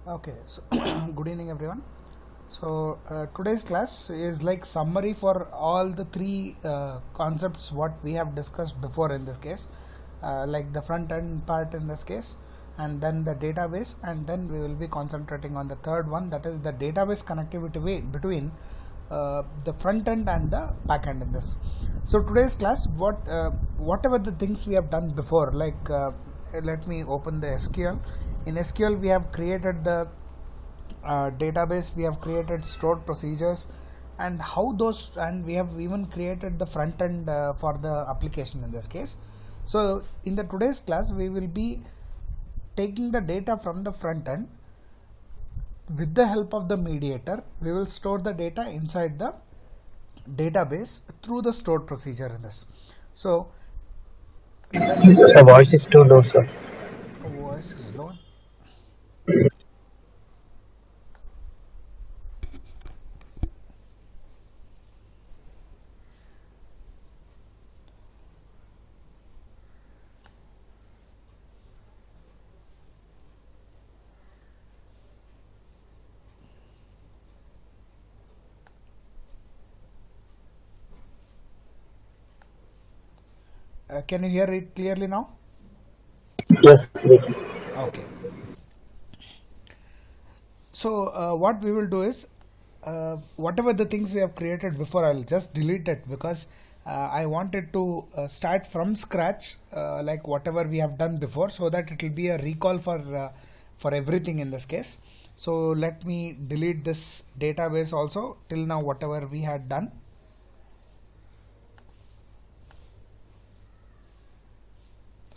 Okay, so good evening everyone. So today's class is like summary for all the three concepts what we have discussed before in this case, like the front end part in this case, and then the database, and then we will be concentrating on the third one, that is the database connectivity between the front end and the back end in this. So today's class, whatever the things we have done before, like let me open the SQL. In SQL we have created the database, we have created stored procedures, and how those, and we have even created the front end for the application in this case. So in the today's class we will be taking the data from the front end. With the help of the mediator, we will store the data inside the database through the stored procedure in this. So The voice is too low, sir. voice is low. Can you hear it clearly now? Yes, we can. Okay. So what we will do is, whatever the things we have created before, I'll just delete it because I wanted to start from scratch, like whatever we have done before, so that it will be a recall for everything in this case. So let me delete this database also till now whatever we had done.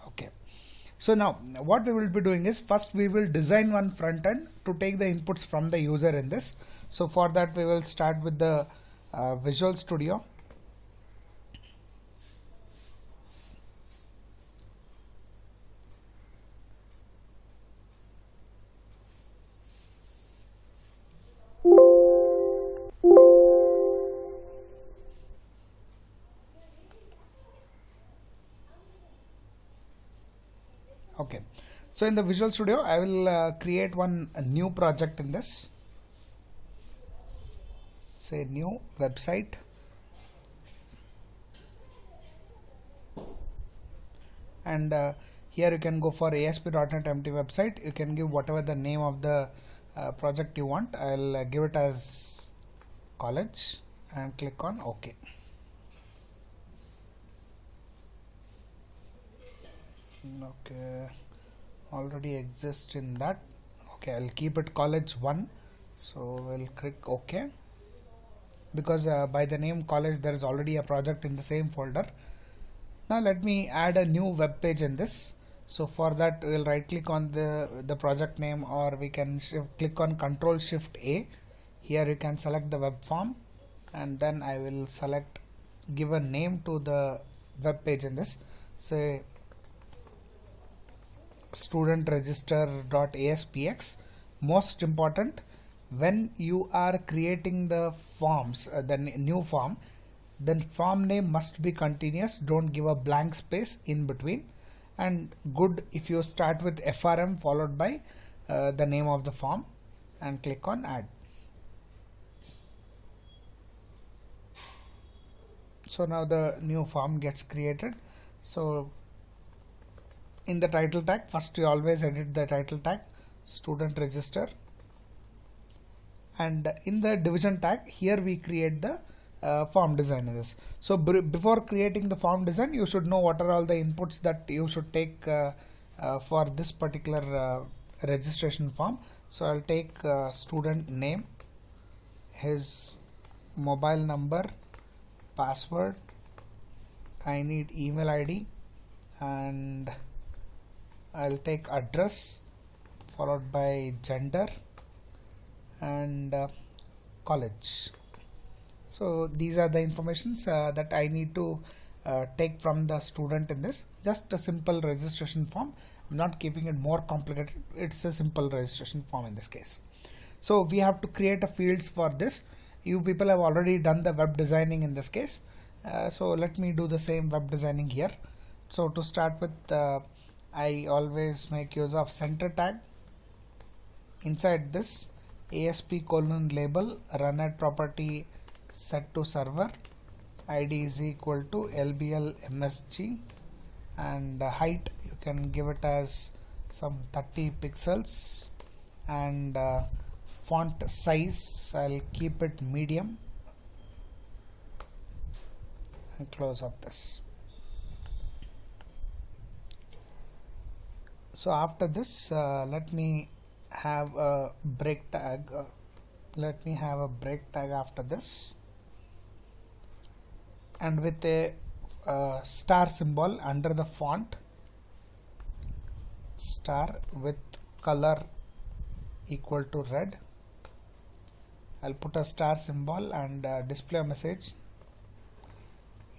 Okay. So now what we will be doing is, first we will design one front end to take the inputs from the user in this. So for that we will start with the Visual Studio. Okay, so in the Visual Studio I will create a new project in this. Say new website, and here you can go for ASP.NET empty website. You can give whatever the name of the project you want. I'll give it as college and click on OK. Okay, already exists in that. Okay, I'll keep it college1. So we'll click OK, because by the name college there is already a project in the same folder. Now let me add a new web page in this. So for that we'll right click on the project name, or we can click on Control Shift A. Here you can select the web form, and then I will give a name to the web page in this. Say student register.aspx. Most important, when you are creating the forms, the new form, then form name must be continuous. Don't give a blank space in between. And good if you start with FRM followed by the name of the form, and click on add. So now the new form gets created. So in the title tag, first you always edit the title tag, student register, and in the division tag, here we create the form design in this. So before creating the form design, you should know what are all the inputs that you should take for this particular registration form. So I'll take student name, his mobile number, password, I need email ID, and I'll take address followed by gender and college. So these are the informations that I need to take from the student in this. Just a simple registration form. I'm not keeping it more complicated. It's a simple registration form in this case. So we have to create a fields for this. You people have already done the web designing in this case. So let me do the same web designing here. So to start with, I always make use of center tag inside this ASP:label run at property set to server, id is equal to lbl msg, and height you can give it as some 30 pixels, and font size I'll keep it medium, and close up this. So after this let me have a break tag. After this, and with a star symbol under the font, star with color equal to red. I'll put a star symbol and display a message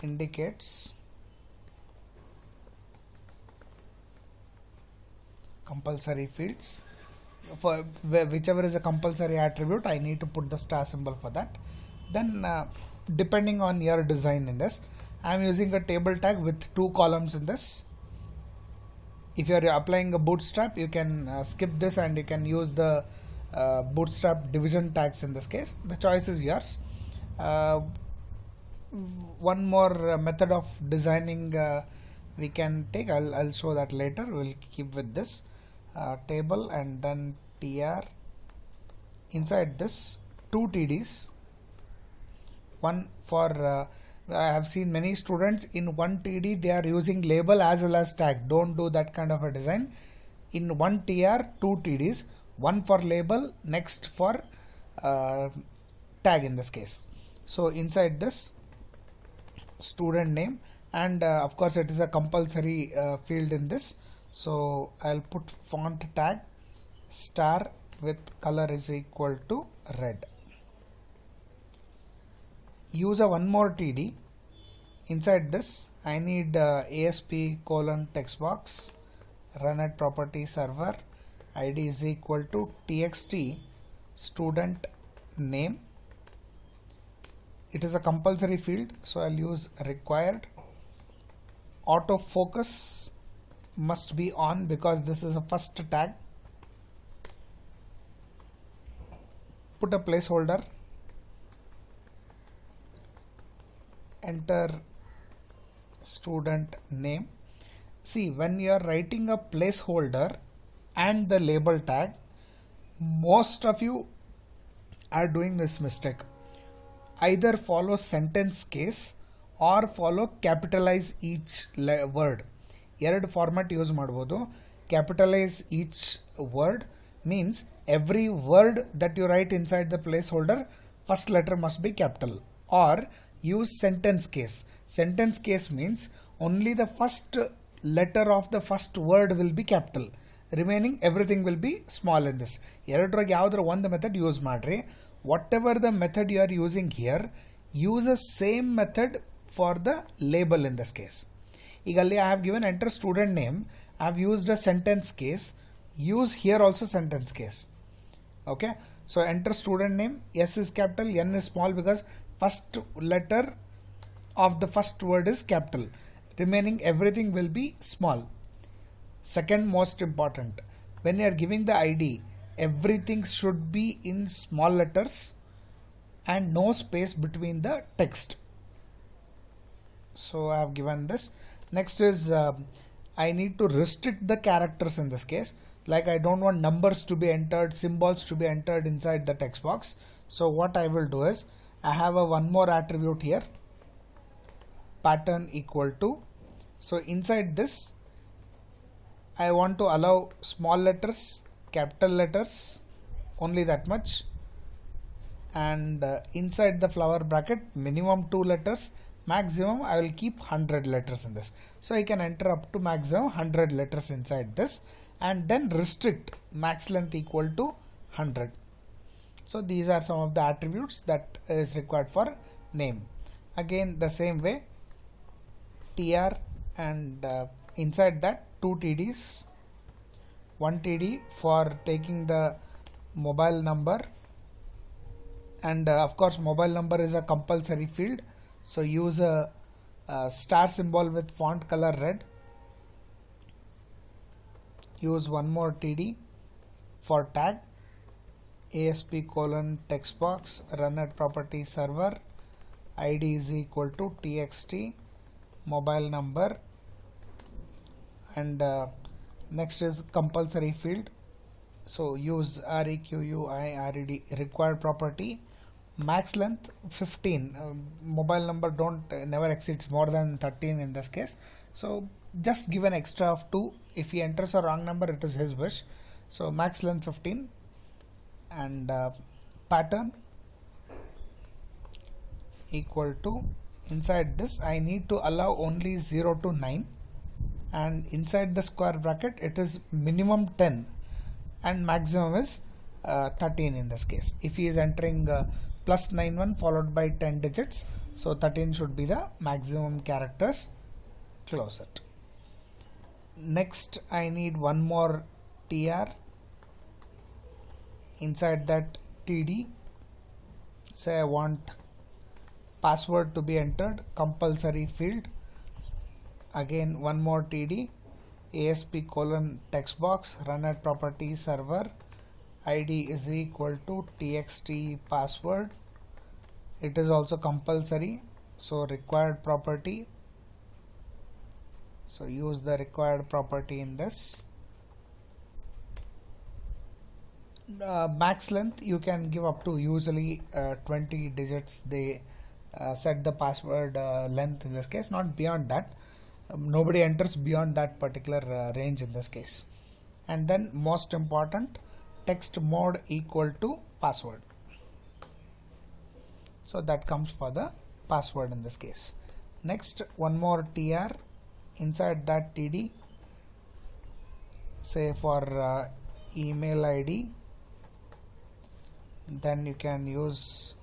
indicates compulsory fields. For whichever is a compulsory attribute, I need to put the star symbol for that. Then depending on your design in this, I am using a table tag with 2 columns in this. If you are applying a bootstrap, you can skip this and you can use the bootstrap division tags in this case. The choice is yours. One more method of designing we can take. I'll show that later. We'll keep with this table, and then tr. Inside this, 2 TDs. One for I have seen many students in one TD they are using label as well as tag. Don't do that kind of a design. In one tr, 2 TDs, one for label, next for tag in this case. So inside this, student name, and of course it is a compulsory field in this, so I'll put font tag star with color is equal to red. Use a one more TD. Inside this I need ASP:text box run at property server, id is equal to txt student name. It is a compulsory field, so I'll use required. Autofocus must be on because this is a first tag. Put a placeholder, enter student name. See, when you are writing a placeholder and the label tag, most of you are doing this mistake. Either follow sentence case or follow capitalize each word. ಎರಡು format use ಮಾಡ್ಬೋದು. Capitalize each word means every word that you write inside the placeholder, first letter must be capital. Or use sentence case. Sentence case means only the first letter of the first word will be capital. Remaining everything will be small in this. ಎರಡರಾಗ ಯಾವ್ದಾರ ಒಂದು method use ಮಾಡ್ರಿ. Whatever the method you are using here, use the same method for the label in this case. Egali I have given enter student name. I have used a sentence case. Use here also sentence case. Okay. So enter student name. S is capital, N is small because first letter of the first word is capital. Remaining everything will be small. Second most important, when you are giving the ID, everything should be in small letters and no space between the text. So I have given this. Next is I need to restrict the characters in this case. Like I don't want numbers to be entered, symbols to be entered inside the text box. So what I will do is I have a one more attribute here, pattern equal to. So inside this I want to allow small letters, capital letters, only that much, and inside the flower bracket minimum 2 letters, maximum I will keep 100 letters in this. So I can enter up to maximum 100 letters inside this, and then restrict max length equal to 100. So these are some of the attributes that is required for name. Again the same way, tr, and inside that 2 TDs, 1 TD for taking the mobile number, and of course mobile number is a compulsory field, so use a star symbol with font color red. Use one more TD for tag, ASP colon text box run at property server, ID is equal to txt, mobile number, and next is compulsory field. So use requui required property, max length 15, mobile number never exceeds more than 13 in this case, so just give an extra of 2. If he enters a wrong number, it is his wish. So max length 15, and pattern equal to, inside this I need to allow only 0 to 9, and inside the square bracket it is minimum 10 and maximum is 13 in this case. If he is entering plus 91 followed by 10 digits, so 13 should be the maximum characters. Close it. Next I need one more tr, inside that td, say I want password to be entered, compulsory field, again one more td, ASP colon text box run at property server, ID is equal to txt password, it is also compulsory, so required property, so use the required property in this. Max length you can give up to usually 20 digits. They set the password length in this case, not beyond that. Nobody enters beyond that particular range in this case. And then most important, text mode equal to password, so that comes for the password in this case. Next one more tr, inside that td, say for email ID, then you can use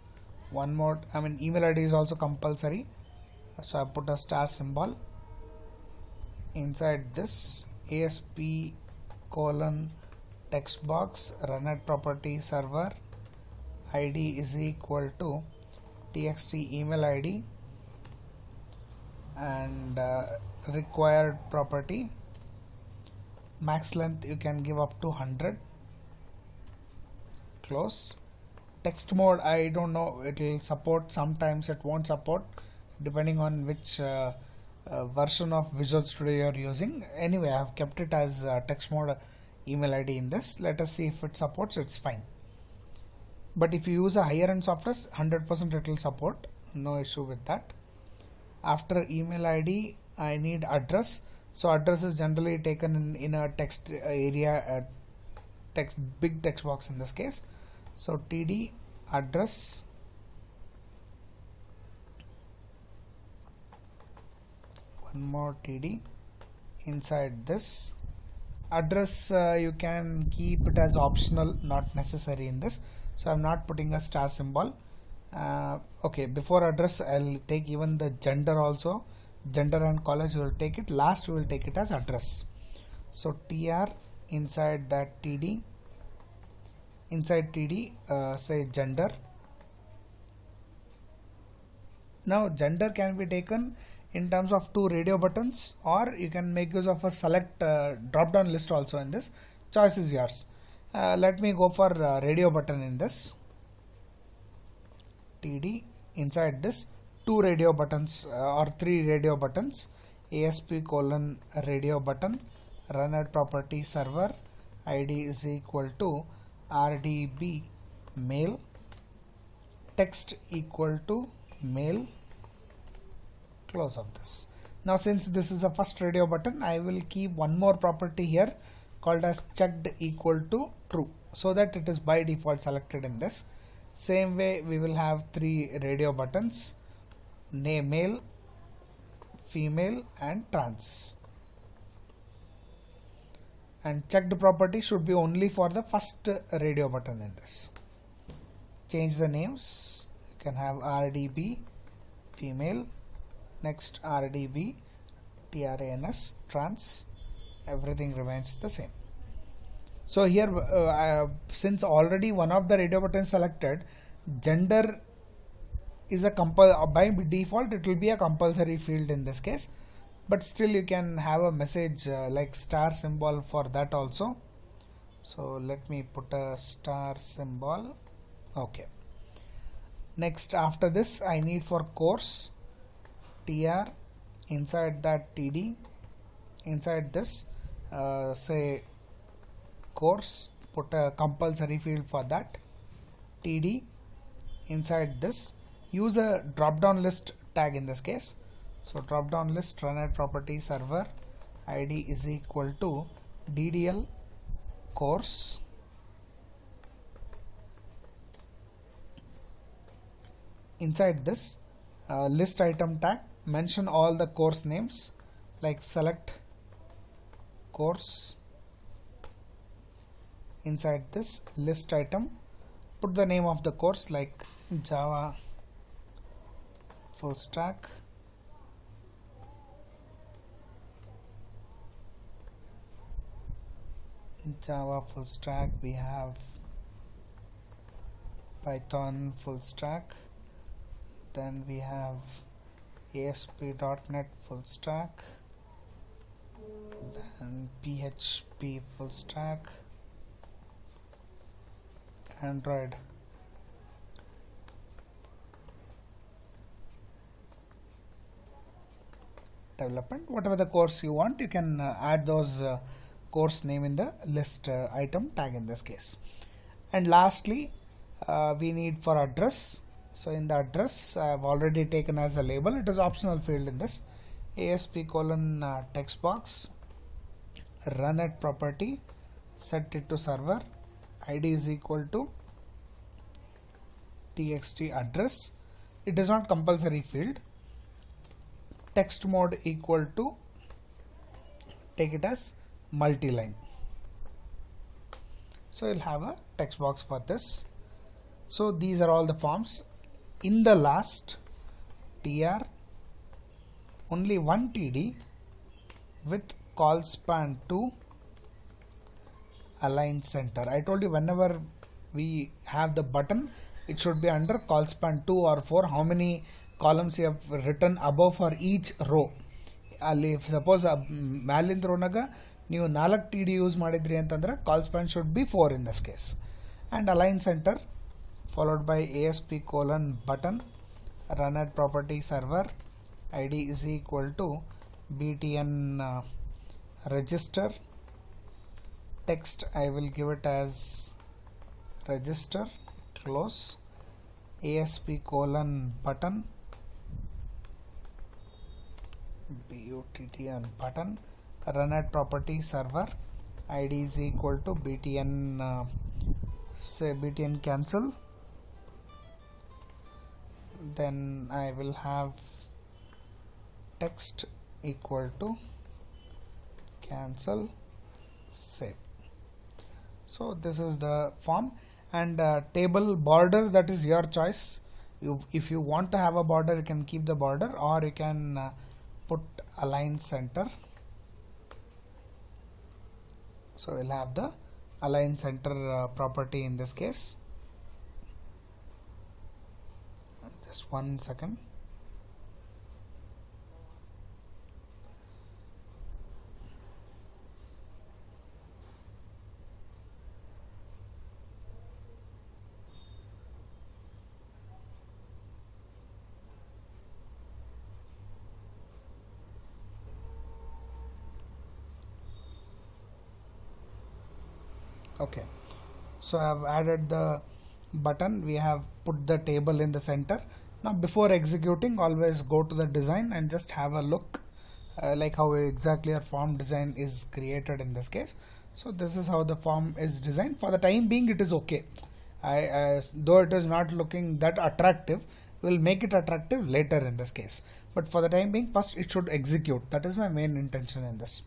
one more, email ID is also compulsory, so I put a star symbol. Inside this ASP colon text box run at property server, ID is equal to txt email ID, and required property, max length you can give up to 100. Close. Text mode, I don't know, it will support, sometimes it won't support, depending on which version of Visual Studio you are using. Anyway, I have kept it as text mode email ID in this. Let us see if it supports. It's fine. But if you use a higher end software, 100% it will support, no issue with that. After email ID I need address, so address is generally taken in a text area, big text box in this case. So td address, one more td, inside this address you can keep it as optional, not necessary in this, so I'm not putting a star symbol. Okay, before address I'll take even the gender also, gender and college we will take it, last we will take it as address. So tr, inside that td, inside td say gender. Now gender can be taken in terms of 2 radio buttons, or you can make use of a select drop down list also in this. Choice is yours. Let me go for radio button in this. td, inside this 2 radio buttons or 3 radio buttons, ASP colon radio button run at property server, ID is equal to RDB mail, text equal to mail. Close of this. Now since this is a first radio button, I will keep one more property here called as checked equal to true, so that it is by default selected in this. Same way we will have 3 radio buttons, name, male, female and trans. And checked property should be only for the first radio button in this. Change the names. You can have RDB female, next RDB trans, trans. Everything remains the same. So here since already one of the radio buttons selected, gender is a by default it will be a compulsory field in this case, but still you can have a message like star symbol for that also. So let me put a star symbol. Okay. Next, after this, I need for course tr, inside that td, inside this say course, put a compulsory field for that, td, inside this use a drop down list tag in this case. So drop down list runAt property server id is equal to ddl course, inside this list item tag mention all the course names, like select course, inside this list item put the name of the course like Java full stack, we have Python full stack, then we have ASP.NET full stack, then PHP full stack, Android development. Whatever the course you want, you can add those course name in the list item tag in this case. And lastly, we need for address. So in the address, I have already taken as a label. It is optional field in this. ASP : text box, runAt property, set it to server, id is equal to txt address. It is not compulsory field. Text mode equal to, take it as multi-line. So you'll have a text box for this. So these are all the forms. In the last tr, only one td with call span to align center. I told you whenever we have the button, it should be under call span 2 or 4. How many columns you have written above for each row. Ali suppose ಮ್ಯಾಲಿಂದ ರೋನಾಗ ನೀವು 4 TD use ಮಾಡಿದ್ರಿ ಅಂತಂದ್ರೆ ಕಾಲ್ span should be 4 in this case. And align center followed by ASP : button, runAt property server, id is equal to btn register, text I will give it as register, close, ASP : button, buttn button, runAt property server, id is equal to btn say btn cancel, then I will have text equal to cancel save. So this is the form. And table border, that is your choice. If you want to have a border, you can keep the border, or you can put align center. So we'll have the align center property in this case. Just 1 second. Okay, so I have added the button, we have put the table in the center. Now before executing, always go to the design and just have a look like how exactly our form design is created in this case. So this is how the form is designed. For the time being, it is okay. Though it is not looking that attractive, we'll make it attractive later in this case. But for the time being, first it should execute. That is my main intention in this.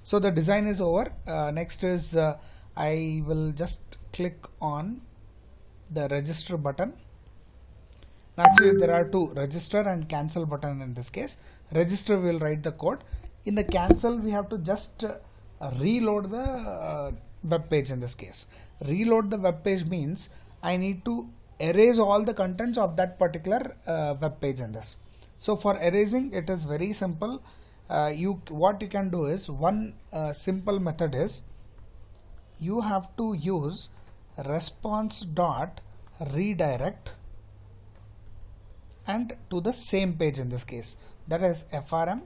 So the design is over. Next is I will just click on the register button. Actually, there are two, register and cancel button in this case. Register will write the code. In the cancel, we have to just reload the web page in this case. Reload the web page means I need to erase all the contents of that particular web page in this. So for erasing, it is very simple. What you can do is, one simple method is, you have to use response dot redirect and to the same page in this case, that is frm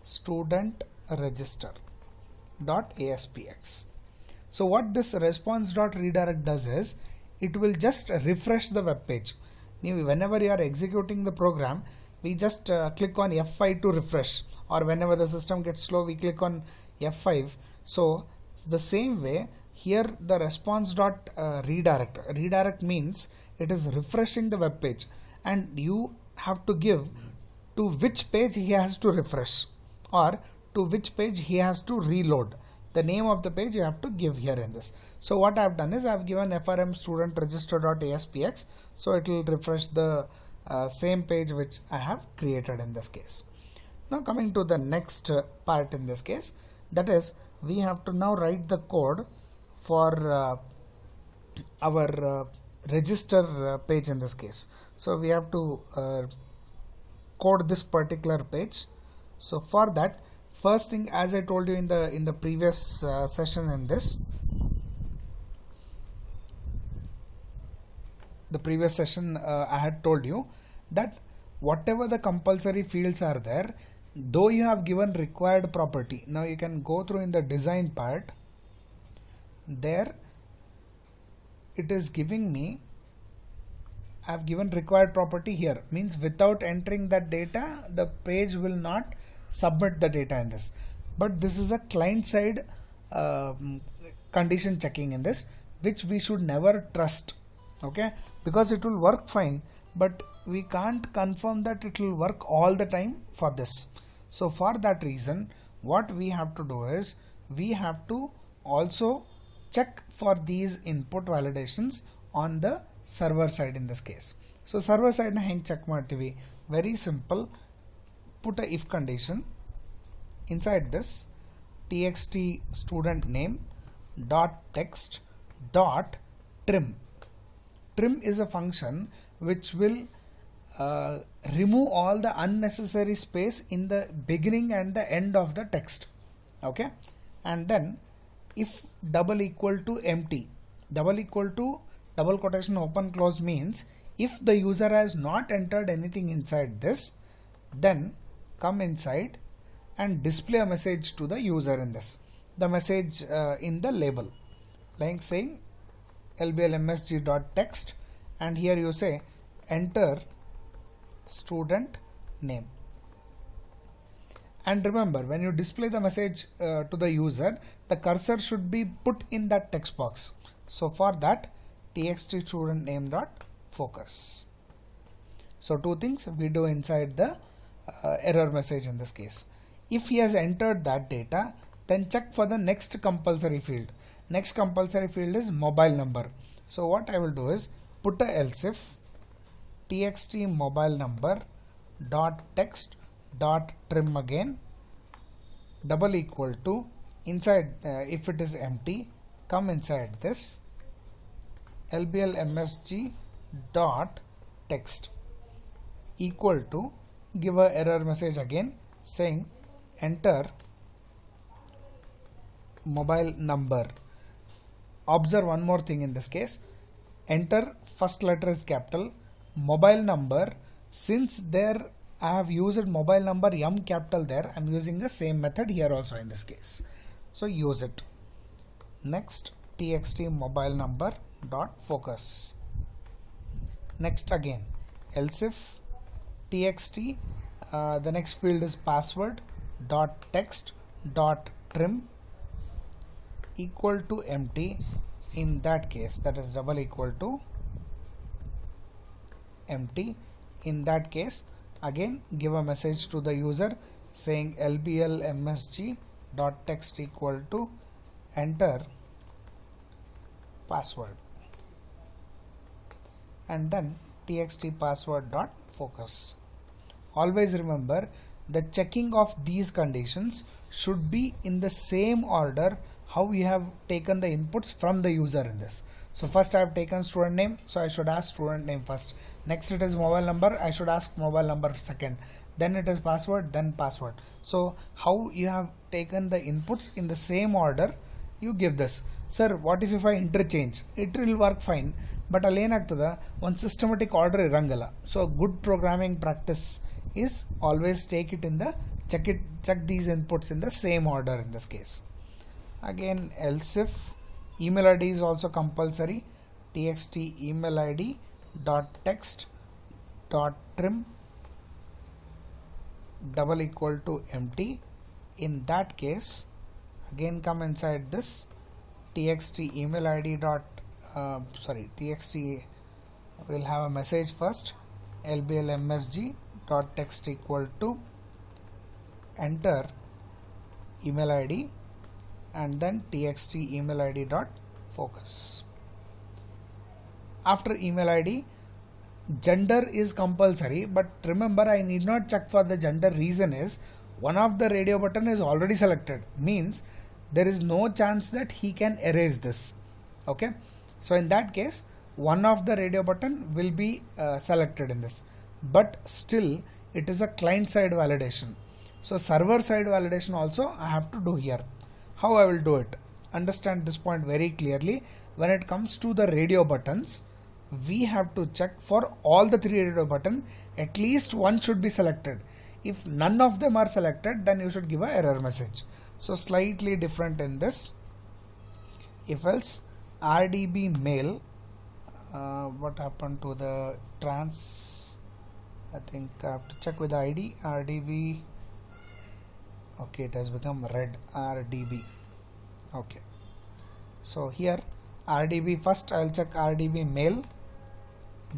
student register dot aspx. So what this response dot redirect does is it will just refresh the web page. Whenever you are executing the program, we just click on F5 to refresh, or whenever the system gets slow we click on F5. So the same way here the response dot redirect means it is refreshing the web page, and you have to give to which page he has to refresh or to which page he has to reload. The name of the page you have to give here in this. So what I have done is I have given frm student register.aspx, so it will refresh the same page which I have created in this case. Now coming to the next part in this case, that is we have to now write the code for our register page in this case. So we have to code this particular page. So for that, first thing, as I told you in the previous session in this, I had told you that whatever the compulsory fields are there, though you have given required property, now you can go through in the design part, there it is giving me, I have given required property here, means without entering that data the page will not submit the data in this. But this is a client side condition checking in this, which we should never trust, okay, because it will work fine, but we can't confirm that it will work all the time for this. So for that reason, what we have to do is we have to also check for these input validations on the server side in this case. So server side na heng check martivi, very simple. Put a if condition inside this txt student name dot text dot trim. Trim is a function which will remove all the unnecessary space in the beginning and the end of the text, okay. And then if double equal to empty, double equal to double quotation open close means if the user has not entered anything inside this, then come inside and display a message to the user in this. The message in the label, like saying lblmsg.text, and here you say enter student name. And remember, when you display the message to the user, the cursor should be put in that text box. So for that, txt student name dot focus. So two things we do inside the error message in this case. If he has entered that data, then check for the next compulsory field. Next compulsory field is mobile number. So what I will do is put a else if txt mobile number dot text dot trim again double equal to inside if it is empty, come inside this lblmsg dot text equal to, give a error message again saying enter mobile number. Observe one more thing in this case, enter first letter is capital, mobile number, since there I have used mobile number M capital there, I am using the same method here also in this case. So use it. Next txt mobile number dot focus. Next again else if txt the next field is password dot text dot trim equal to empty. In that case, that is double equal to empty. In that case, again give a message to the user saying lblmsg dot text equal to enter password, and then txt password dot focus. Always remember, the checking of these conditions should be in the same order how we have taken the inputs from the user in this. So first I have taken student name, so I should ask student name first. Next it is mobile number, I should ask mobile number second. Then it is password, then password. So how you have taken the inputs in the same order, you give this. Sir what if I interchange? It will work fine, but ಅಲ್ಲಿ ಏನಾಗ್ತದೆ, ಒಂದು systematic order ಇರಂಗಿಲ್ಲ. So good programming practice is always take it in the check these inputs in the same order in this case. Again, else if email id is also compulsory, txt email id dot text dot trim double equal to empty. In that case, again come inside this txt email id dot txt will have a message first, lblmsg dot text equal to enter email id and then txt email id dot focus. After email id, gender is compulsory, but remember I need not check for the gender. Reason is one of the radio button is already selected, means there is no chance that he can erase this. Okay, so in that case one of the radio button will be selected in this, but still it is a client side validation. So server side validation also I have to do here. How I will do it? Understand this point very clearly. When it comes to the radio buttons, we have to check for all the three radio button, at least one should be selected. If none of them are selected, then you should give a error message. So slightly different in this. If else rdb mail, what happened to the trans? I think I have to check with the id rdb. Okay, it has become red, rdb. Okay, so here rdb, first I will check rdb mail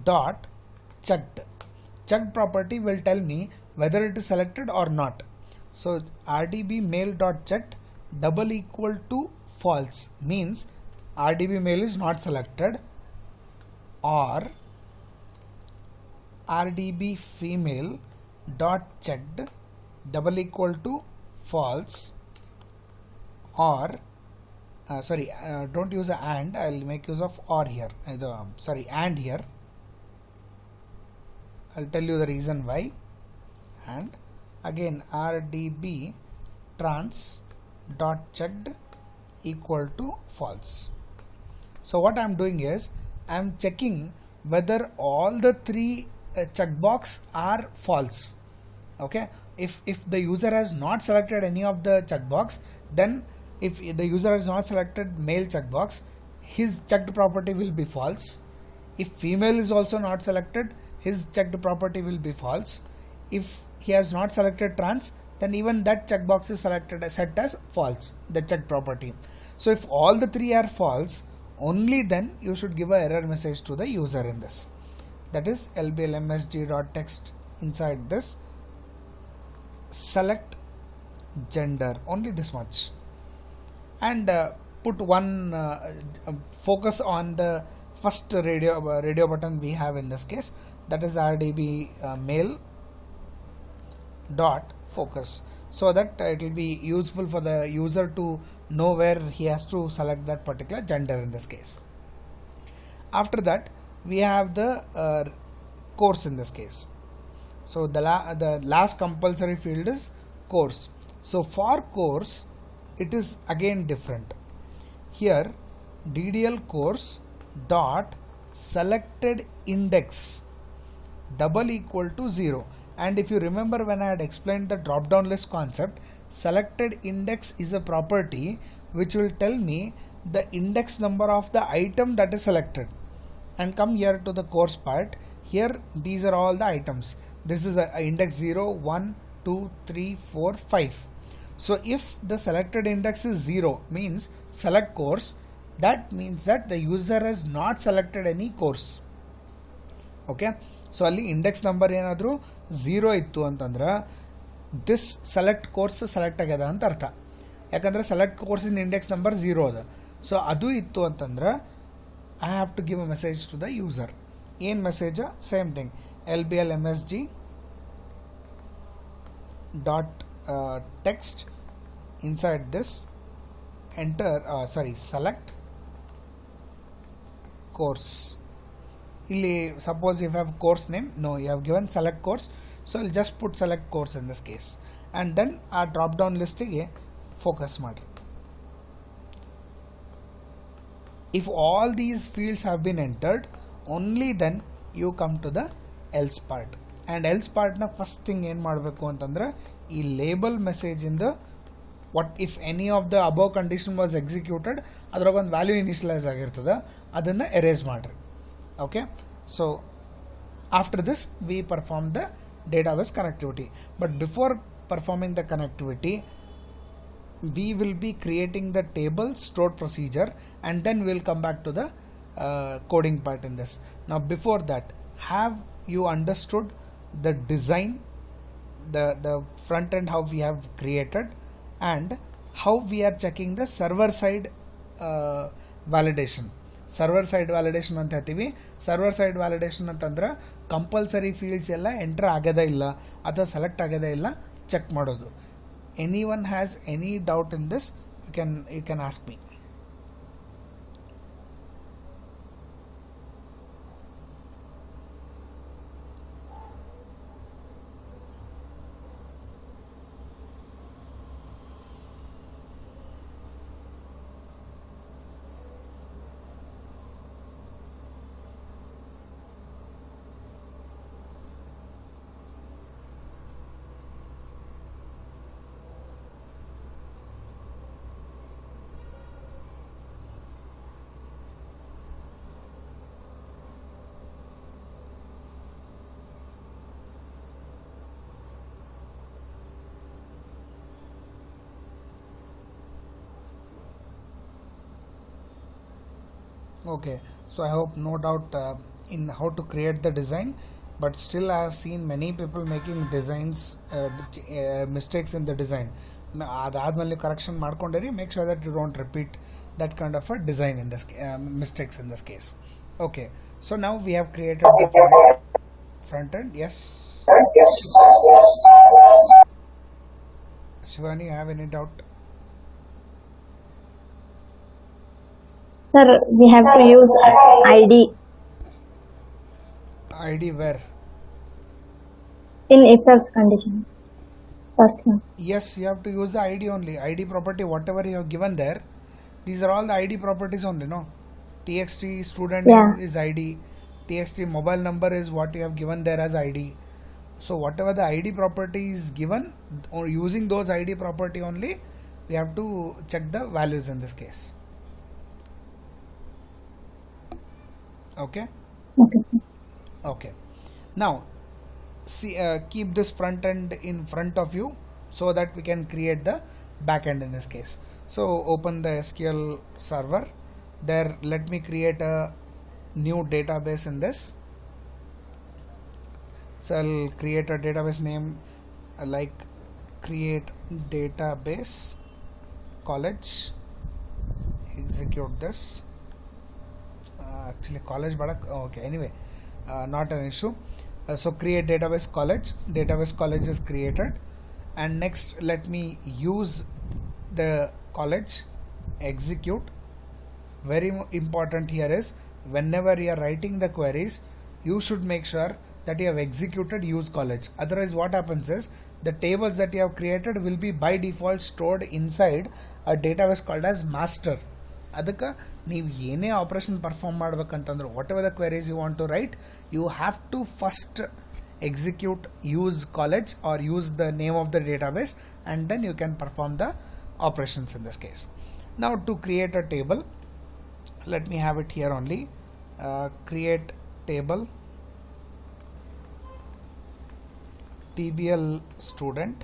dot checked. Checked property will tell me whether it is selected or not. So rdb mail dot checked double equal to false means rdb mail is not selected, or rdb female dot checked double equal to false, or don't use a and, I'll make use of or here, and here I'll tell you the reason why. And again rdb trans dot checked equal to false. So what I'm doing is I'm checking whether all the three checkbox are false. Okay, if the user has not selected any of the checkbox, then if the user has not selected male checkbox, his checked property will be false. If female is also not selected, his checked property will be false. If he has not selected trans, then even that checkbox is set as false, the checked property. So if all the three are false, only then you should give a error message to the user in this. That is lblmsg.text inside this select gender, only this much, and put one focus on the first radio button we have in this case, that is rdb mail dot focus, so that it will be useful for the user to know where he has to select that particular gender in this case. After that we have the course in this case. So the last compulsory field is course. So for course it is again different. Here ddl course dot selected index double equal to 0. And if you remember when I had explained the drop down list concept, selected index is a property which will tell me the index number of the item that is selected. And come here to the course part. Here these are all the items. This is a index 0, 1, 2, 3, 4, 5. So if the selected index is 0 means select course, that means that the user has not selected any course. Okay, so ಅಲ್ಲಿ index number ಏನಾದರೂ 0 ಇತ್ತು ಅಂತಂದ್ರೆ this select course select ಆಗ್ಯದ ಅಂತ ಅರ್ಥ. ಯಾಕಂದರೆ select ಕೋರ್ಸಿನ index number 0 ಅದ. So ಅದು ಇತ್ತು ಅಂತಂದ್ರೆ I have to give a message to the user. ಏನು message? Same thing, lblmsg dot text inside this enter select course. ಇಲ್ಲಿ suppose if you have course name, no, you have given select course, so I'll just put select course in this case, and then ಆ drop down list ಗೆ focus ಮಾಡಿ. If all these fields have been entered, only then you come to the else part. And else part na first thing ಏನು ಮಾಡಬೇಕು ಅಂತಂದ್ರೆ ಈ label message ಇಂದ what if any of the above condition was executed ಅದ್ರಾಗ ಒಂದು value initialise ಆಗಿರ್ತದೆ, ಅದನ್ನು erase ಮಾಡ್ರಿ. Okay, so after this we perform the database connectivity. But before performing the connectivity, we will be creating the table stored procedure, and then we'll come back to the coding part in this. Now before that, have you understood the design, the front end how we have created, and how we are checking the server side validation? Server side validation ಅಂತ ಹೇಳ್ತೀವಿ. ಸರ್ವರ್ side ವ್ಯಾಲಿಡೇಷನ್ ಅಂತಂದ್ರೆ compulsory fields ಎಲ್ಲ enter ಆಗದೇ ಇಲ್ಲ ಅಥವಾ select ಆಗದೇ ಇಲ್ಲ ಚೆಕ್ ಮಾಡೋದು. Any one has any doubt in this, you can ask me. Okay, so I hope no doubt in how to create the design, but still I have seen many people making designs mistakes in the design. ಅದಾದ್ಮೇಲೆ correction ಮಾಡ್ಕೊಂಡಿರಿ. Make sure that you don't repeat that kind of a design in this mistakes in this case. Okay, so now we have created the front end. Yes, Shivani, you have any doubt? Sir, we have to use ID. ID where? In if else condition. First one. Yes, you have to use the ID only. ID property, whatever you have given there, these are all the ID properties only, no? TXT student name is ID. TXT mobile number is what you have given there as ID. So whatever the ID property is given, or using those ID property only, we have to check the values in this case. Okay. Okay. Now see, keep this front end in front of you so that we can create the back end in this case. So open the SQL server. There, let me create a new database in this. So I'll create a database name like create database college. Execute this. Actually college, but okay, anyway, not an issue. So create database college is created, and next let me use the college, execute. Very important here is whenever you are writing the queries, you should make sure that you have executed use college. Otherwise what happens is the tables that you have created will be by default stored inside a database called as master. ಅದಕ್ಕೆ ನೀವು ಏನೇ operation perform ಮಾಡ್ಬೇಕಂತಂದ್ರೆ what ever the queries you want to write, you have to first execute use college or use the name of the database, and then you can perform the operations in this case. Now to create a table, let me have it here only. Create table TBL student,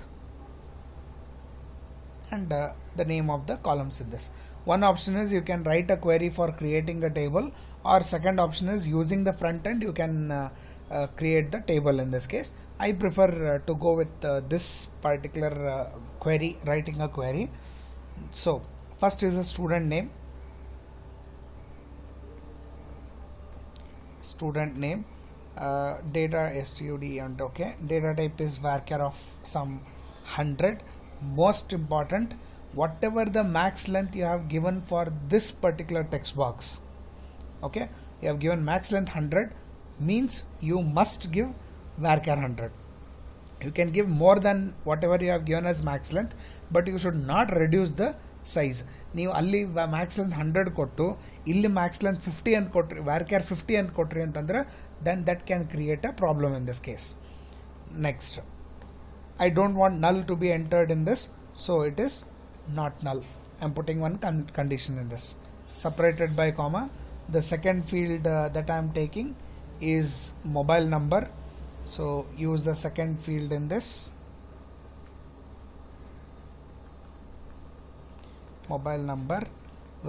and the name of the columns in this. One option is you can write a query for creating a table, or second option is using the front end you can create the table in this case. I prefer to go with this particular query, writing a query. So first is a student name, data stud, and okay, data type is varchar of some 100. Most important, whatever the max length you have given for this particular text box, okay, you have given max length 100, means you must give varchar 100. You can give more than whatever you have given as max length, but you should not reduce the size. ನೀವು ಅಲ್ಲಿ Max length 100 ಕೊಟ್ಟು ಇಲ್ಲಿ Max length 50 ಅಂತ ಕೊಟ್ರಿ, varchar 50 ಅಂತ ಕೊಟ್ರಿ ಅಂತಂದ್ರೆ then that can create a problem in this case. Next, I don't want null to be entered in this, so it is not null. I'm putting one condition in this, separated by comma. The second field that I'm taking is mobile number, so use the second field in this, mobile number.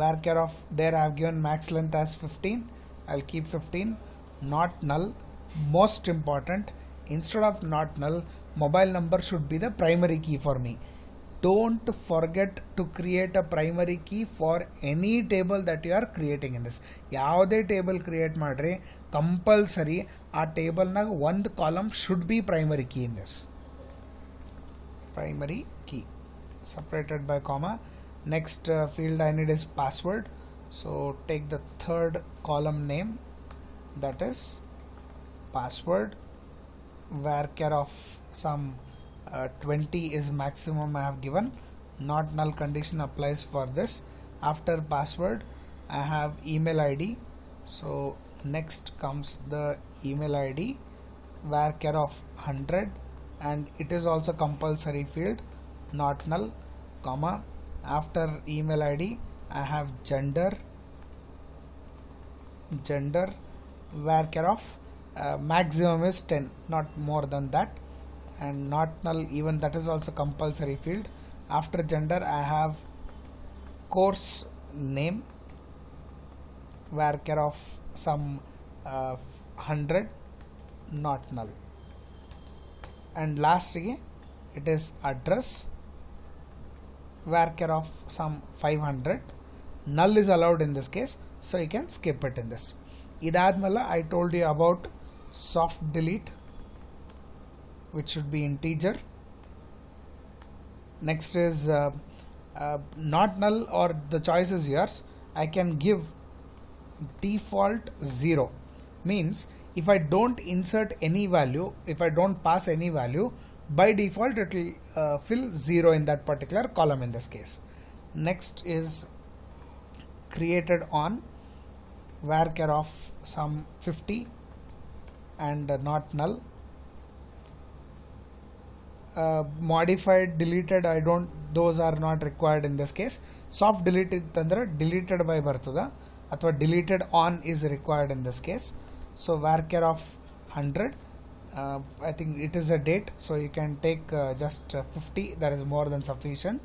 Varchar of there I have given max length as 15, I'll keep 15. Not null. Most important, instead of not null, mobile number should be the primary key for me. Don't forget to create a primary key for any table that you are creating in this. ಯಾವುದೇ table create ಮಾಡ್ರಿ compulsory ಆ ಟೇಬಲ್ನಾಗ ಒಂದು column should be primary key in this. Primary key separated by comma. Next field I need is password, so take the third column name, that is password. Varchar of some 20 is maximum I have given. Not null condition applies for this. After password I have email ID, so next comes the email ID. Varchar of 100, and it is also compulsory field, not null, comma. After email ID I have gender, varchar of maximum is 10, not more than that, and not null, even that is also compulsory field. After gender I have course name, varchar of some 100, not null, and lastly it is address, varchar of some 500. Null is allowed in this case, so you can skip it in this. Idadmala I told you about soft delete, which should be integer. Next is not null, or the choice is yours. I can give default 0, means if I don't insert any value, if I don't pass any value, by default it will fill 0 in that particular column in this case. Next is created on, varchar of some 50 and not null. Modified, deleted, I don't, those are not required in this case. Soft delete ittandre deleted by bartada, athwa deleted on is required in this case. So varchar of 100, I think it is a date, so you can take just 50, that is more than sufficient.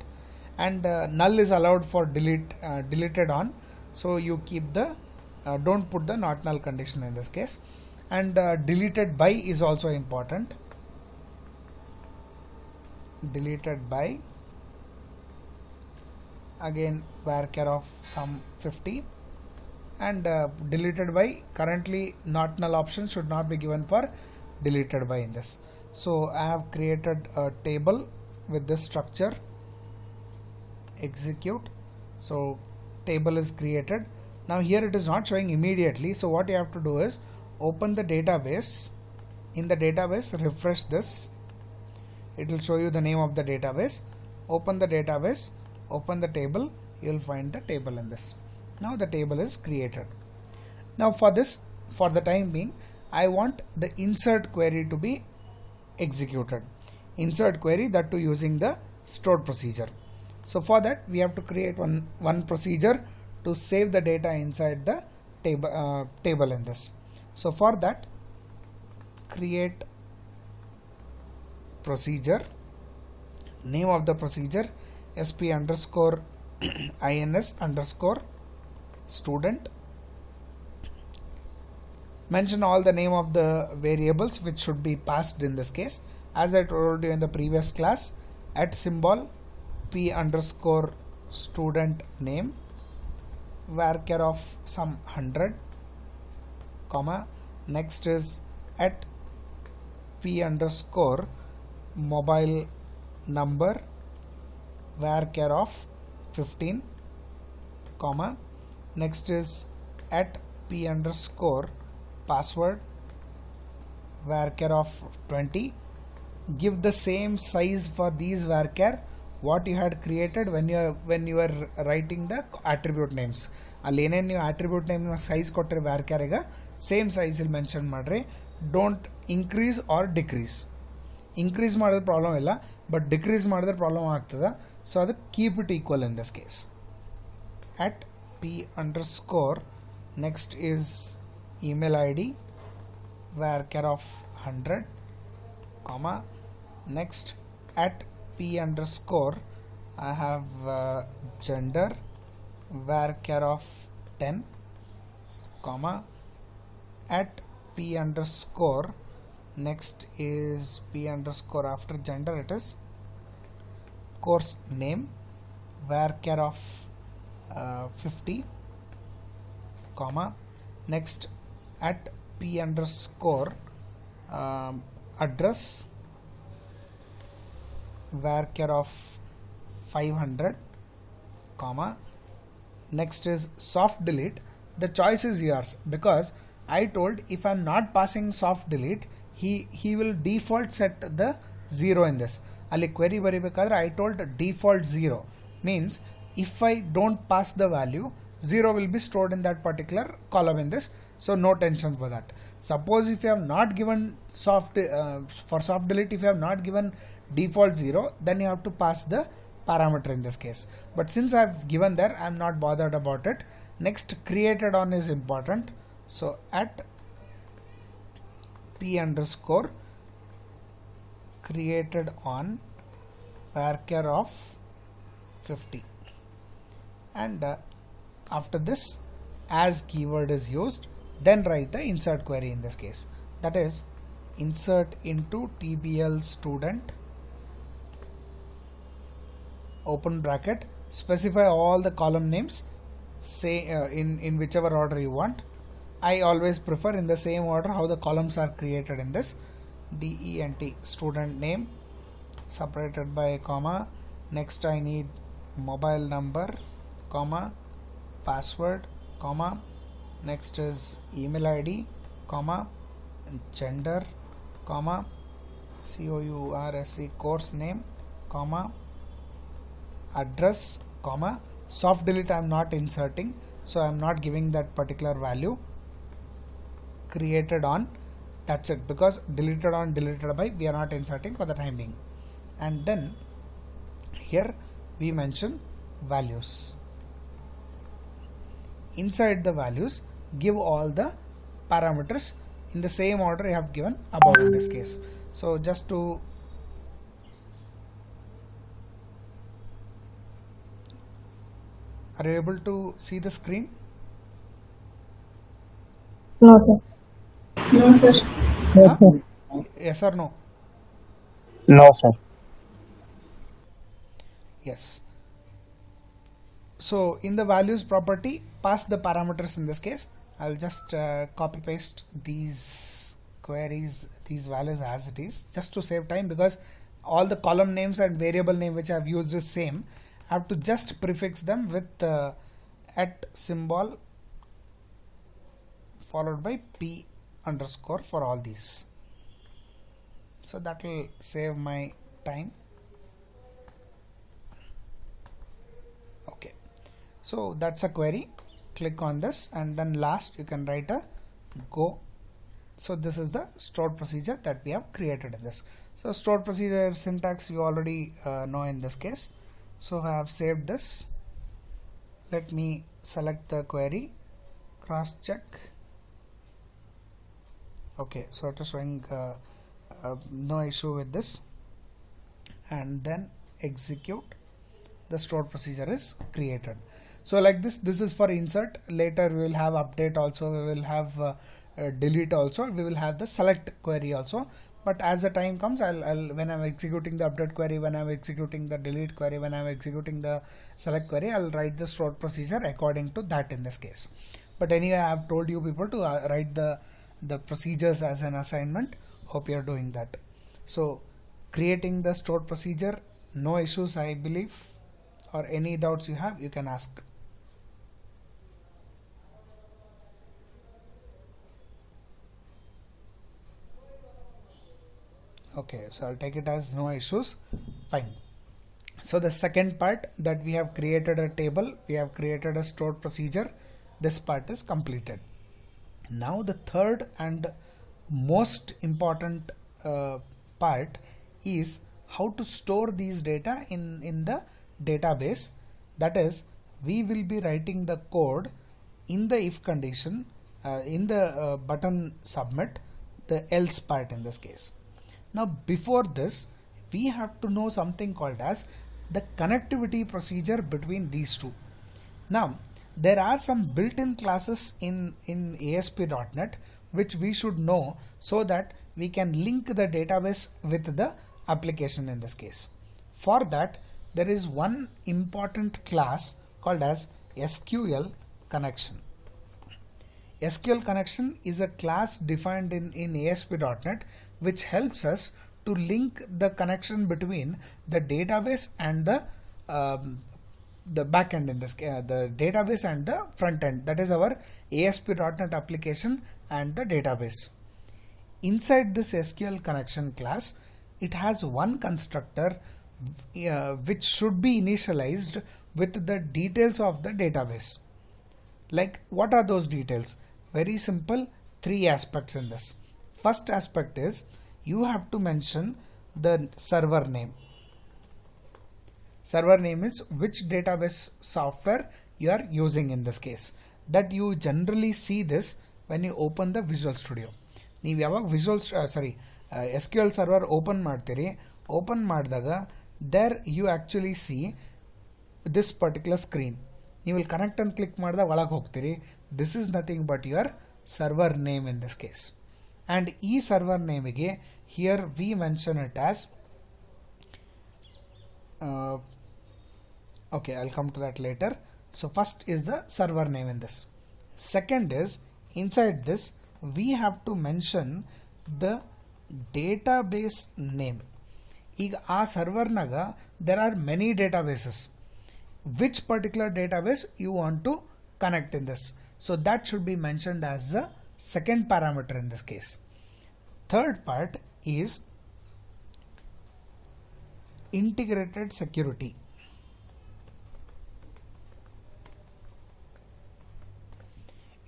And null is allowed for deleted on, so you keep the don't put the not null condition in this case. And deleted by is also important. Deleted by, again varchar of some 50, and deleted by, currently not null option should not be given for deleted by in this. So I have created a table with this structure, execute. So table is created. Now here it is not showing immediately, so what you have to do is open the database. In the database, refresh this, it will show you the name of the database. Open the database, open the table, you will find the table in this. Now the table is created. Now for this, for the time being, I want the insert query to be executed. Insert query, that too using the stored procedure. So for that we have to create one procedure to save the data inside the table in this. So for that, create procedure, name of the procedure sp underscore ins underscore student. Mention all the name of the variables which should be passed in this case. As I told you in the previous class, at symbol p underscore student name, varchar of some 100, comma. Next is at p underscore mobile number, varchar of 15, comma. Next is at p underscore password, varchar of 20. Give the same size for these varchar what you had created when you were writing the attribute names. ಅಲ್ಲಿ ಏನೇನು ನೀವು attribute name size ಕೊಟ್ಟರೆ varchar same ಸೈಜಲ್ಲಿ mention ಮಾಡ್ರಿ. Don't increase R decrease. Increase ಮಾಡಿದ್ರೆ problem ಇಲ್ಲ, but decrease ಮಾಡಿದ್ರೆ problem ಆಗ್ತದೆ. ಸೊ ಅದಕ್ಕೆ keep it equal in this case. at p underscore next is email id varchar of 100 comma next at p underscore I have gender varchar of 10 comma at p underscore next is p underscore after gender it is course name varchar of 50 comma next at p underscore address varchar of 500 comma next is soft delete. The choice is yours because I told if I'm not passing soft delete he will default set the 0 in this. ಅಲ್ಲಿ query ಬರಿಬೇಕಾದ್ರೆ I told default 0 means if I don't pass the value 0 will be stored in that particular column in this. So no tension for that. Suppose if you have not given for soft delete, if you have not given default 0, then you have to pass the parameter in this case. But since I have given there, I am not bothered about it. Next, created on is important. So at p underscore created on varchar of 50 and after this as keyword is used, then write the insert query in this case, that is insert into tbl student open bracket, specify all the column names, say in whichever order you want. I always prefer in the same order how the columns are created in this. dent student name separated by a comma, next I need mobile number comma password comma next is email id comma gender comma course name comma address comma soft delete I am not inserting, so I am not giving that particular value. Created on, that's it, because deleted on deleted by we are not inserting for the time being. And then here we mention values. Inside the values give all the parameters in the same order you have given above in this case. So just to are you able to see the screen? No, sir. No, sir. Yes, sir. Yes or no? No, sir. Yes. So in the values property, pass the parameters in this case. I'll just copy paste these queries, these values as it is, just to save time, because all the column names and variable name which I have used is same. I have to just prefix them with at symbol followed by p underscore for all these. So that will save my time. Okay, so that's a query. Click on this and then last you can write a go. So this is the stored procedure that we have created in this. So stored procedure syntax you already know in this case. So I have saved this. Let me select the query, cross check. Okay, so it is showing no issue with this, and then execute. The stored procedure is created. So like this is for insert. Later we will have update also, we will have delete also, we will have the select query also. But as the time comes, I'll when I'm executing the update query, when I'm executing the delete query, when I'm executing the select query, I'll write the stored procedure according to that in this case. But anyway, I have told you people to write the procedures as an assignment. Hope you are doing that. So creating the stored procedure, no issues I believe, or any doubts you have, you can ask. Okay, so I'll take it as no issues. Fine. So the second part, that we have created a table, we have created a stored procedure, this part is completed. Now the third and most important part is how to store these data in the database. That is, we will be writing the code in the if condition, in the button submit, the else part in this case. Now before this, we have to know something called as the connectivity procedure between these two. Now there are some built-in classes in ASP.NET which we should know so that we can link the database with the application in this case. For that, there is one important class called as SQL connection. SQL connection is a class defined in ASP.NET which helps us to link the connection between the database and the backend in this case, the database and the front end, that is our ASP.NET application and the database. Inside this SQL connection class, it has one constructor which should be initialized with the details of the database. Like, what are those details? Very simple, three aspects in this. First aspect is you have to mention the server name. Server name is which database software you are using in this case. That you generally see this when you open the Visual Studio. ನೀವು ಯಾವಾಗ SQL server open ಮಾಡ್ತೀರಿ, open ಮಾಡಿದಾಗ there you actually see this particular screen. ನೀವು ಇಲ್ಲಿ connect ಅಂತ click ಮಾಡಿದಾಗ ಒಳಗೆ ಹೋಗ್ತೀರಿ. This is nothing but your server name in this case. And ಈ server ನೇಮಿಗೆ here we mention it as okay, I'll come to that later. So first is the server name in this. Second is inside this we have to mention the database name. ಈಗ ಆ ಸರ್ವರ್ನಾಗ there are many databases. Which particular database you want to connect in this? So that should be mentioned as the second parameter in this case. Third part is integrated security.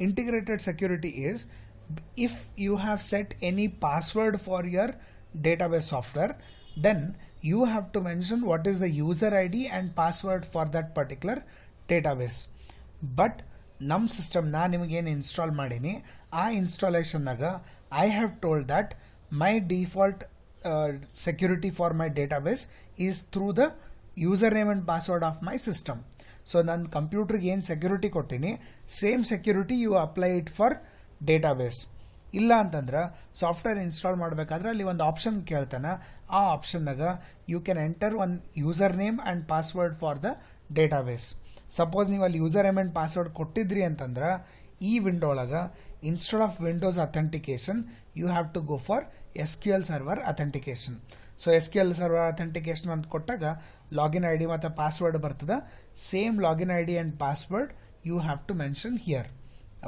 Integrated security is if you have set any password for your database software, then you have to mention what is the user ID and password for that particular database. But ನಮ್ಮ system ನಾ ನಿಮಗೇನು install ಮಾಡೀನಿ ಆ ಇನ್ಸ್ಟಾಲೇಷನ್ನಾಗ I have told that my default security for my database is through the username and password of my system. So ನನ್ನ ಕಂಪ್ಯೂಟರ್ಗೆ ಏನು security ಕೊಟ್ಟಿನಿ, same security you apply it for database. ಇಲ್ಲ ಅಂತಂದ್ರೆ ಸಾಫ್ಟ್ವೇರ್ ಇನ್ಸ್ಟಾಲ್ ಮಾಡಬೇಕಾದ್ರೆ ಅಲ್ಲಿ ಒಂದು ಆಪ್ಷನ್ ಕೇಳ್ತಾನೆ. ಆ ಆಪ್ಷನ್ನಾಗ you can enter one user name and password for the database. Suppose ನೀವು ಅಲ್ಲಿ ಯೂಸರ್ ನೇಮ್ ಆ್ಯಂಡ್ ಪಾಸ್ವರ್ಡ್ ಕೊಟ್ಟಿದ್ರಿ ಅಂತಂದ್ರೆ ಈ ವಿಂಡೋ ಒಳಗೆ instead of Windows authentication you have to go for SQL server authentication. So SQL server authentication ಅಂತ ಕೊಟ್ಟಾಗ login I D ಮತ್ತು password ಬರ್ತದೆ. Same login I D and password you have to mention here.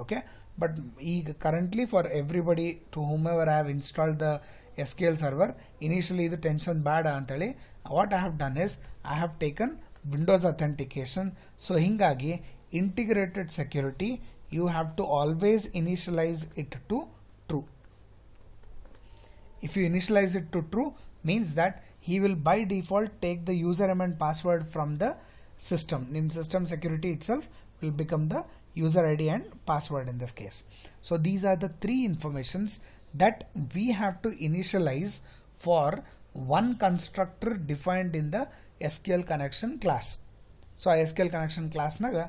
Okay, but ಈಗ currently for everybody to whom ever I have installed the SQL server, initially ಇದು tension ಬೇಡ ಅಂತೇಳಿ what I have done is I have taken Windows authentication. So ಹೀಗಾಗಿ integrated security you have to always initialize it to true. If you initialize it to true, means that he will by default take the username and password from the system. In system security itself will become the user ID and password in this case. So these are the three informations that we have to initialize for one constructor defined in the SQL connection class. So SQL connection class naga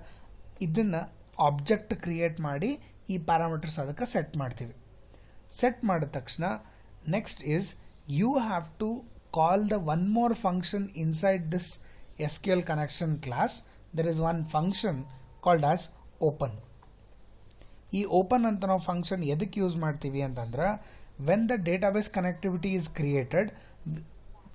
idನ್ನ object create ಮಾಡಿ ಈ parameters ಅದಕ್ಕೆ set ಮಾಡ್ತೀವಿ. Set ಮಾಡಿದ ತಕ್ಷಣ next is you have to call the one more function inside this SQL connection class. There is one function called as open. ಈ open ಅಂತ ನಾವು ಫಂಕ್ಷನ್ ಎದಕ್ಕೆ ಯೂಸ್ ಮಾಡ್ತೀವಿ ಅಂತಂದ್ರೆ when the database connectivity is created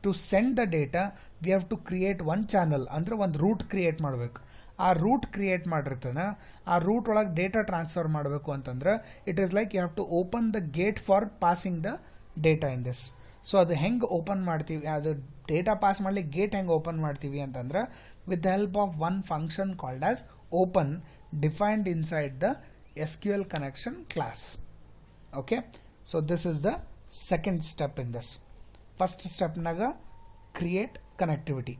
to send the data we have to create one channel, ಅಂದರೆ ಒಂದು root create ಮಾಡಬೇಕು. ಆ ರೂಟ್ ಕ್ರಿಯೇಟ್ ಮಾಡಿರ್ತಾನೆ, ಆ ರೂಟ್ ಒಳಗೆ ಡೇಟಾ ಟ್ರಾನ್ಸ್ಫರ್ ಮಾಡಬೇಕು ಅಂತಂದ್ರೆ it is like you have to open the gate for passing the data in this. So ಅದು ಹೆಂಗೆ ಓಪನ್ ಮಾಡ್ತೀವಿ, ಅದು ಡೇಟಾ ಪಾಸ್ ಮಾಡಲಿಕ್ಕೆ ಗೇಟ್ ಹೆಂಗೆ ಓಪನ್ ಮಾಡ್ತೀವಿ ಅಂತಂದ್ರೆ with the help of one function called as open defined inside the SQL connection class. Okay, so this is the second step in this. First step naga create connectivity.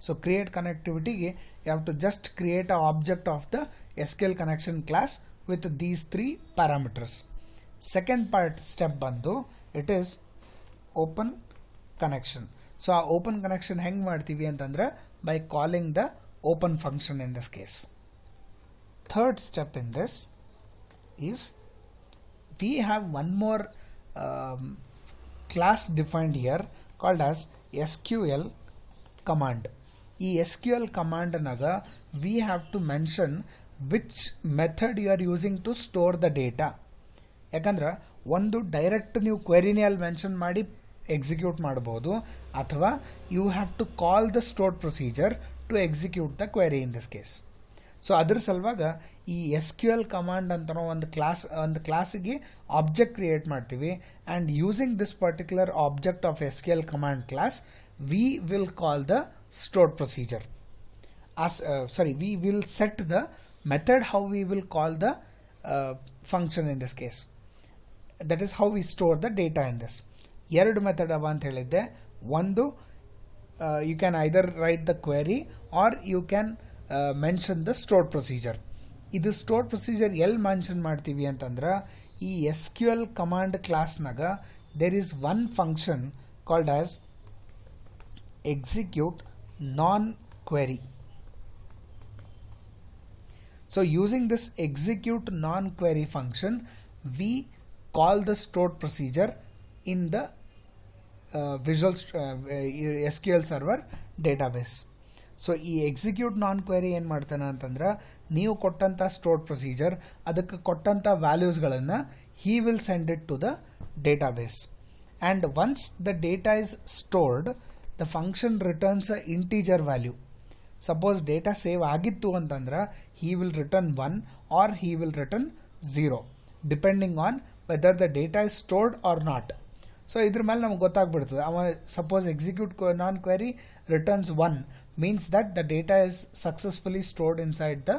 So create connectivity you have to just create an object of the SQL connection class with these three parameters. Second part step bandu, it is open connection. So a open connection hang ಮಾಡ್ತೀವಿ ಅಂತಂದ್ರೆ by calling the open function in this case. Third step in this is we have one more class defined here called as SQL command. ಈ SQL command naga we have to mention which method you are using to store the data. ಯಾಕಂದ್ರೆ ಒಂದು direct ನೀವು ಕ್ವೆರಿನಲ್ಲಿ mention ಮಾಡಿ execute ಮಾಡಬಹುದು, ಅಥವಾ you have to call the stored procedure to execute the query in this case. So ಅದ್ರ ಸಲುವಾಗ ಈ SQL command ಅಂತ ಒಂದು ಕ್ಲಾಸಿಗೆ ಆಬ್ಜೆಕ್ಟ್ ಕ್ರಿಯೇಟ್ ಮಾಡ್ತೀವಿ, and using this particular object of SQL command class we will call the stored procedure. we will set the method how we will call the function in this case. That is how we store the data in this. ಎರಡು method ಅವ ಅಂತ ಹೇಳಿದ್ದೆ. ಒಂದು you can either write the query or you can mention the stored procedure. ಇದು stored procedure ಎಲ್ಲಿ mention ಮಾಡ್ತೀವಿ ಅಂತಂದ್ರೆ ಈ SQL ಕಮಾಂಡ್ ಕ್ಲಾಸ್ನಾಗ there is one function called as execute non query. So using this execute non-query function, we call the stored procedure in the Visual SQL Server database. So ಈ execute non query ಏನು ಮಾಡ್ತಾನೆ ಅಂತಂದ್ರೆ ನೀವು ಕೊಟ್ಟಂಥ stored procedure ಅದಕ್ಕೆ ಕೊಟ್ಟಂಥ ವ್ಯಾಲ್ಯೂಸ್ಗಳನ್ನು he will send it to the database. And once the data is stored, the function returns a integer value. Suppose data save ಆಗಿತ್ತು ಅಂತಂದ್ರೆ he will return 1 or he will return 0 depending on whether the data is stored or not. So ಇದ್ರ ಮೇಲೆ ನಮ್ಗೆ ಗೊತ್ತಾಗ್ಬಿಡ್ತದೆ. ಅವ suppose execute non query returns 1 means that the data is successfully stored inside the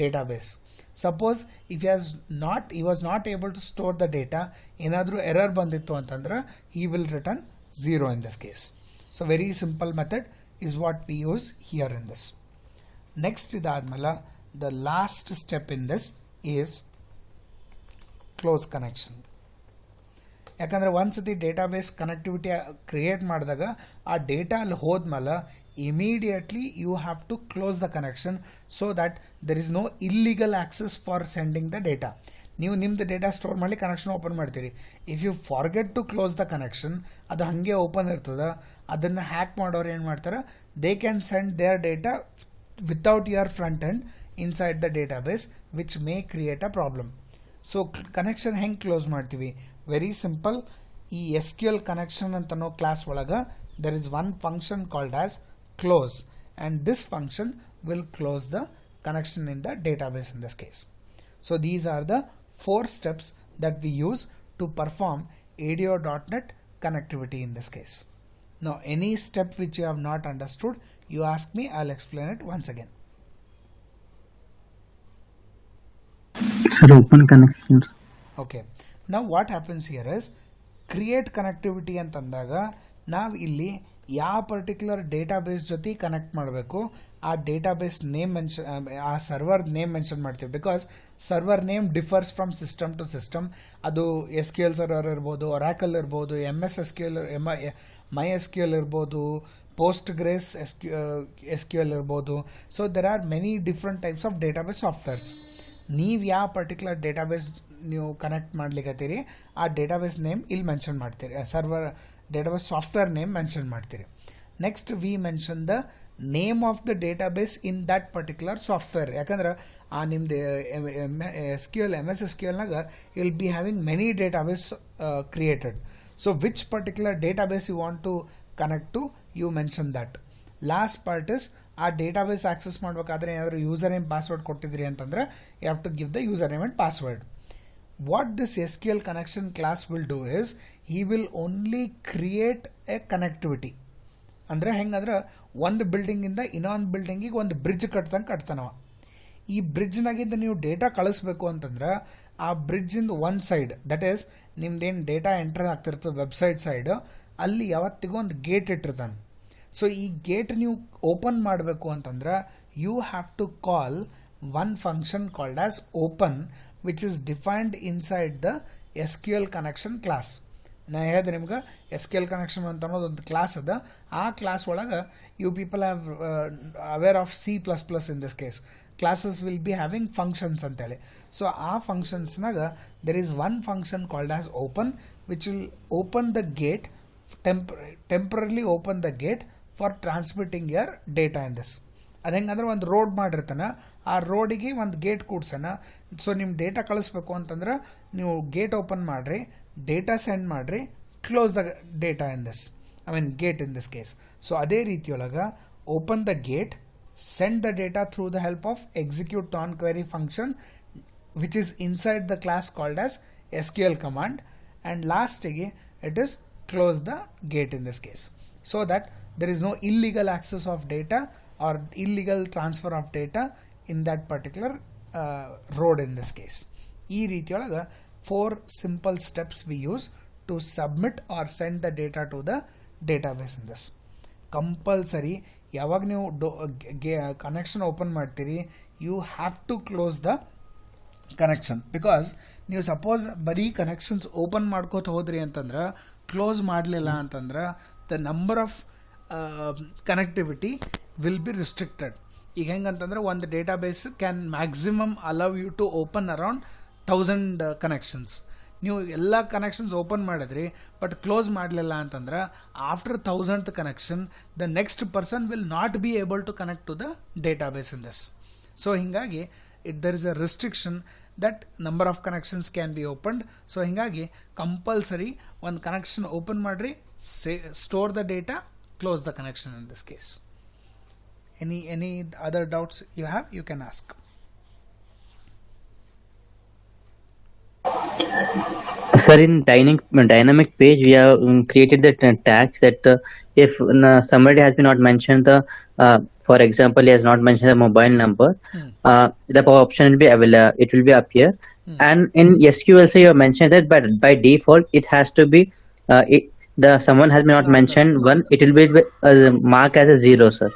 database. Suppose if he was not able to store the data, ಏನಾದರೂ error ಬಂದಿತ್ತು ಅಂತಂದ್ರೆ he will return 0 in this case. So very simple method is what we use here in this. Next ಇದಾದ್ಮೇಲೆ the last step in this is close connection. ಯಾಕಂದರೆ ಒಂದ್ಸತಿ database connectivity create ಮಾಡಿದಾಗ ಆ data ಅಲ್ಲಿ ಹೋದ್ಮೇಲೆ immediately you have to close the connection so that there is no illegal access for sending the data. ನೀವು ನಿಮ್ಮದು data store ಮಾಡಿ connection open ಮಾಡ್ತೀರಿ. If you forget to close the connection, ಅದು ಹಾಗೆ ಓಪನ್ ಇರ್ತದೆ. ಅದನ್ನು ಹ್ಯಾಕ್ ಮಾಡೋರು ಏನು ಮಾಡ್ತಾರೆ, they can send their data without your front end inside the database, which may create a problem. So connection ಹೆಂಗೆ ಕ್ಲೋಸ್ ಮಾಡ್ತೀವಿ? Very simple. ಈ SQL ಕನೆಕ್ಷನ್ ಅಂತ ಅನ್ನೋ ಕ್ಲಾಸ್ ಒಳಗೆ there is one function called as close, and this function will close the connection in the database in this case. So these are the 4 steps that we use to perform ADO.NET connectivity in this case. Now any step which you have not understood, you ask me, I'll explain it once again. Open connections. Okay, now what happens here is create connectivity ಅಂತಂದಾಗ ನಾವು ಇಲ್ಲಿ ಯಾವ particular database ಜೊತೆ connect ಮಾಡಬೇಕು, ಆ database name ಆ server name mention ಮಾಡ್ತೀವಿ. Because server name differs from system to system. ಅದು SQL ಸರ್ವರ್ ಇರ್ಬೋದು, ಒರಾಕಲ್ ಇರ್ಬೋದು, MS SQL, MySQL ಇರ್ಬೋದು, Postgres SQL ಇರ್ಬೋದು. So there are many different types of database softwares. ನೀವು ಯಾವ ಪರ್ಟಿಕ್ಯುಲರ್ ಡೇಟಾಬೇಸ್ ನೀವು ಕನೆಕ್ಟ್ ಮಾಡ್ಲಿಕ್ಕತ್ತೀರಿ ಆ ಡೇಟಾಬೇಸ್ ನೇಮ್ ಇಲ್ಲಿ ಮೆನ್ಷನ್ ಮಾಡ್ತೀರಿ, server database software name mention ಮಾಡ್ತೀರಿ. Next we mention the name of the database in that particular software. ಯಾಕಂದ್ರೆ ಆ ನಿಮ್ದು MS SQLನಾಗ will be having many database created. So which particular database you want to connect to, you mention that. Last part is ಆ database access ಮಾಡಬೇಕಾದ್ರೆ ಏನಾದರೂ user name password ಕೊಟ್ಟಿದ್ರಿ ಅಂತಂದ್ರೆ you have to give the user name and password. what this SQL connection class will do is he will only create a connectivity. ಅಂದರೆ ಹೆಂಗಂದ್ರೆ ಒಂದು ಬಿಲ್ಡಿಂಗಿಂದ ಇನ್ನೊಂದು ಬಿಲ್ಡಿಂಗಿಗೆ ಒಂದು ಬ್ರಿಡ್ಜ್ ಕಟ್ತಾನವ. ಈ ಬ್ರಿಡ್ಜ್ನಾಗಿಂದ ನೀವು ಡೇಟಾ ಕಳಿಸ್ಬೇಕು ಅಂತಂದ್ರೆ ಆ ಬ್ರಿಡ್ಜಿಂದ ಒಂದು ಸೈಡ್, ದಟ್ ಈಸ್ ನಿಮ್ದೇನು ಡೇಟಾ ಎಂಟರ್ ಆಗ್ತಿರ್ತದೆ ವೆಬ್ಸೈಟ್ ಸೈಡ್, ಅಲ್ಲಿ ಯಾವತ್ತಿಗೂ ಒಂದು ಗೇಟ್ ಇಟ್ಟಿರ್ತಾನೆ. ಸೊ ಈ ಗೇಟ್ ನೀವು ಓಪನ್ ಮಾಡಬೇಕು ಅಂತಂದ್ರೆ you have to call one function called as open, which is defined inside the SQL connection class. ನಾ ಹೇಳಿದೆ ನಿಮ್ಗೆ SQL connection ಅಂತ ಅನ್ನೋದು ಒಂದು ಕ್ಲಾಸ್ ಅದ. ಆ ಕ್ಲಾಸ್ ಒಳಗೆ you people have aware of C++ in this case. Classes will be having functions ಅಂತೇಳಿ. ಸೊ ಆ ಫಂಕ್ಷನ್ಸ್ನಾಗ there is one function called as open, which will open the gate, temporarily open the gate for transmitting your data in this. ಅದು ಹೆಂಗಂದ್ರೆ ಒಂದು road ಮಾಡಿರ್ತಾನೆ, ಆ ರೋಡಿಗೆ ಒಂದು ಗೇಟ್ ಕೂಡ್ಸೋಣ. ಸೊ ನಿಮ್ಮ ಡೇಟಾ ಕಳಿಸ್ಬೇಕು ಅಂತಂದ್ರೆ ನೀವು ಗೇಟ್ ಓಪನ್ ಮಾಡಿರಿ, ಡೇಟಾ ಸೆಂಡ್ ಮಾಡಿರಿ, close the data in this, I mean gate in this case. So ಅದೇ ರೀತಿಯೊಳಗೆ open the gate, send the data through the help of execute on query function, which is inside the class called as SQL command, and last it is close the gate in this case, so that there is no illegal access of data or illegal transfer of data in that particular road in this case. ಈ ರೀತಿಯೊಳಗೆ 4 simple steps we use to submit or send the data to the database in this. Compulsory ಯಾವಾಗ ನೀವು connection open ಮಾಡ್ತೀರಿ you have to close the connection. Because ನೀವು suppose ಬರೀ connections open ಮಾಡ್ಕೋತ ಹೋದ್ರಿ ಅಂತಂದ್ರೆ, close ಮಾಡಲಿಲ್ಲ ಅಂತಂದ್ರೆ the number of connectivity will be restricted. ಈಗ ಹೆಂಗಂತಂದ್ರೆ ಒಂದು database can maximum allow you to open around 1000 connections. ನೀವು ಎಲ್ಲ ಕನೆಕ್ಷನ್ಸ್ ಓಪನ್ ಮಾಡಿದ್ರಿ ಬಟ್ ಕ್ಲೋಸ್ ಮಾಡಲಿಲ್ಲ ಅಂತಂದ್ರೆ after 1000th connection the next person will not be able to connect to the database in this. So ಹೀಗಾಗಿ there is a restriction that number of connections can be opened. So ಹೀಗಾಗಿ compulsory ಒಂದು connection open ಮಾಡಿರಿ, store the data, close the connection in this case. Any other doubts you have, you can ask. Sir, in dynamic page, we have created the tags that if somebody has been not mentioned the, for example, he has not mentioned the mobile number, the option will be available. It will be appear. And in SQL, you have mentioned that, but by default, it has to be someone has not mentioned one. It will be marked as a 0, sir.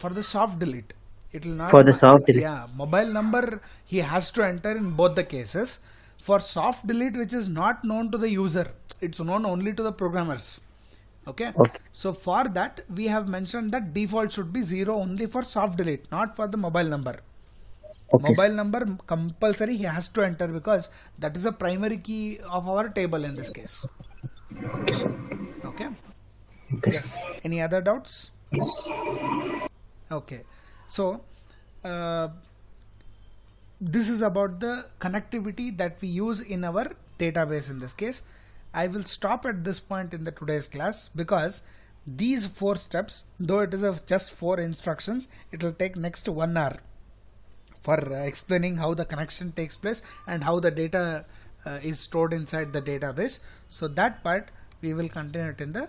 For the soft delete, it will not. For the soft delete, yeah, mobile number he has to enter in both the cases. For soft delete, which is not known to the user, it's known only to the programmers. Okay. So for that we have mentioned that default should be 0 only for soft delete, not for the mobile number. Okay. Mobile number compulsory he has to enter because that is a primary key of our table in this case. Okay. Yes. Any other doubts? Okay. So this is about the connectivity that we use in our database in this case. I will stop at this point in the today's class because these 4 steps, though it is just 4 instructions, it will take next 1 hour for explaining how the connection takes place and how the data is stored inside the database. So that part we will continue it in the